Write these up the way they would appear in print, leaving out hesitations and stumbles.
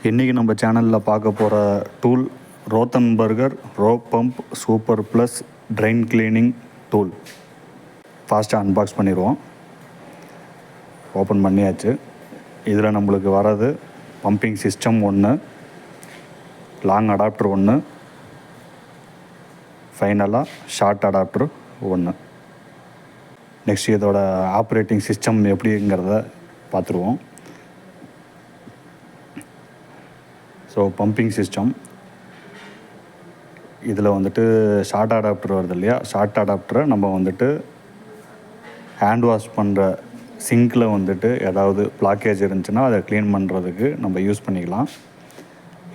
இன்றைக்கி நம்ம சேனலில் பார்க்க போகிற tool Rothenberger Ropump super plus drain cleaning tool. ஃபாஸ்ட்டாக அன்பாக்ஸ் பண்ணிடுவோம். ஓப்பன் பண்ணியாச்சு. இதில் நம்மளுக்கு வர்றது பம்பிங் சிஸ்டம் ஒன்று, லாங் அடாப்டர் ஒன்று, ஃபைனலாக ஷார்ட் அடாப்டர் ஒன்று. நெக்ஸ்ட் இதோட ஆப்ரேட்டிங் சிஸ்டம் எப்படிங்கிறத பார்த்துருவோம். ஸோ பம்பிங் சிஸ்டம் இதில் வந்துட்டு ஷார்ட் அடாப்டர் வருது இல்லையா, ஷார்ட் அடாப்டரை நம்ம வந்துட்டு ஹேண்ட் வாஷ் பண்ணுற சிங்கில் வந்துட்டு ஏதாவது பிளாக்கேஜ் இருந்துச்சுன்னா அதை க்ளீன் பண்ணுறதுக்கு நம்ம யூஸ் பண்ணிக்கலாம்.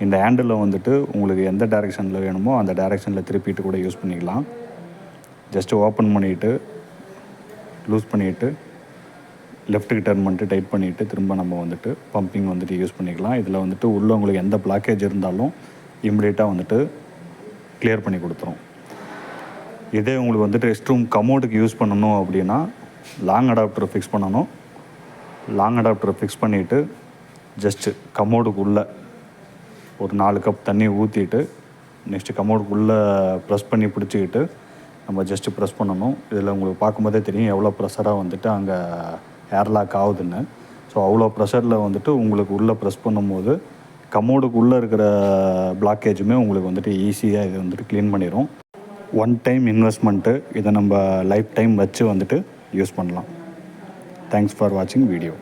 இந்த ஹேண்டில் வந்துட்டு உங்களுக்கு எந்த டைரெக்ஷனில் வேணுமோ அந்த டைரெக்ஷனில் திருப்பிட்டு கூட யூஸ் பண்ணிக்கலாம். ஜஸ்ட்டு ஓப்பன் பண்ணிவிட்டு லூஸ் பண்ணிவிட்டு லெஃப்ட்டுக்கு டர்ன் பண்ணிட்டு டைட் பண்ணிவிட்டு திரும்ப நம்ம வந்துட்டு பம்பிங் வந்துட்டு யூஸ் பண்ணிக்கலாம். இதில் வந்துட்டு உள்ள உங்களுக்கு எந்த பிளாக்கேஜ் இருந்தாலும் இம்மிடியேட்டாக வந்துட்டு கிளியர் பண்ணி கொடுத்துரும். இதே உங்களுக்கு வந்துட்டு ரெஸ்ட் ரூம் கமோடுக்கு யூஸ் பண்ணணும் அப்படின்னா லாங் அடாப்டரை ஃபிக்ஸ் பண்ணணும். லாங் அடாப்டரை ஃபிக்ஸ் பண்ணிவிட்டு ஜஸ்ட்டு கமோடுக்குள்ளே ஒரு 4 கப் தண்ணி ஊற்றிட்டு நெக்ஸ்ட்டு கமோடுக்குள்ளே ப்ரெஸ் பண்ணி பிடிச்சிக்கிட்டு நம்ம ஜஸ்ட்டு ப்ரெஸ் பண்ணணும். இதில் உங்களுக்கு பார்க்கும்போதே தெரியும் எவ்வளோ ப்ரெஷராக வந்துட்டு அங்கே ஏர்லாக் ஆகுதுன்னு. ஸோ அவ்வளோ ப்ரெஷரில் வந்துட்டு உங்களுக்கு உள்ளே ப்ரெஸ் பண்ணும்போது கமோடுக்கு உள்ளே இருக்கிற பிளாக்கேஜுமே உங்களுக்கு வந்துட்டு ஈஸியாக இது வந்துட்டு க்ளீன் பண்ணிடும். ஒன் டைம் இன்வெஸ்ட்மெண்ட்டு, இதை நம்ம லைஃப் டைம் வச்சு வந்துட்டு யூஸ் பண்ணலாம். தேங்க்ஸ் ஃபார் வாட்சிங் வீடியோ.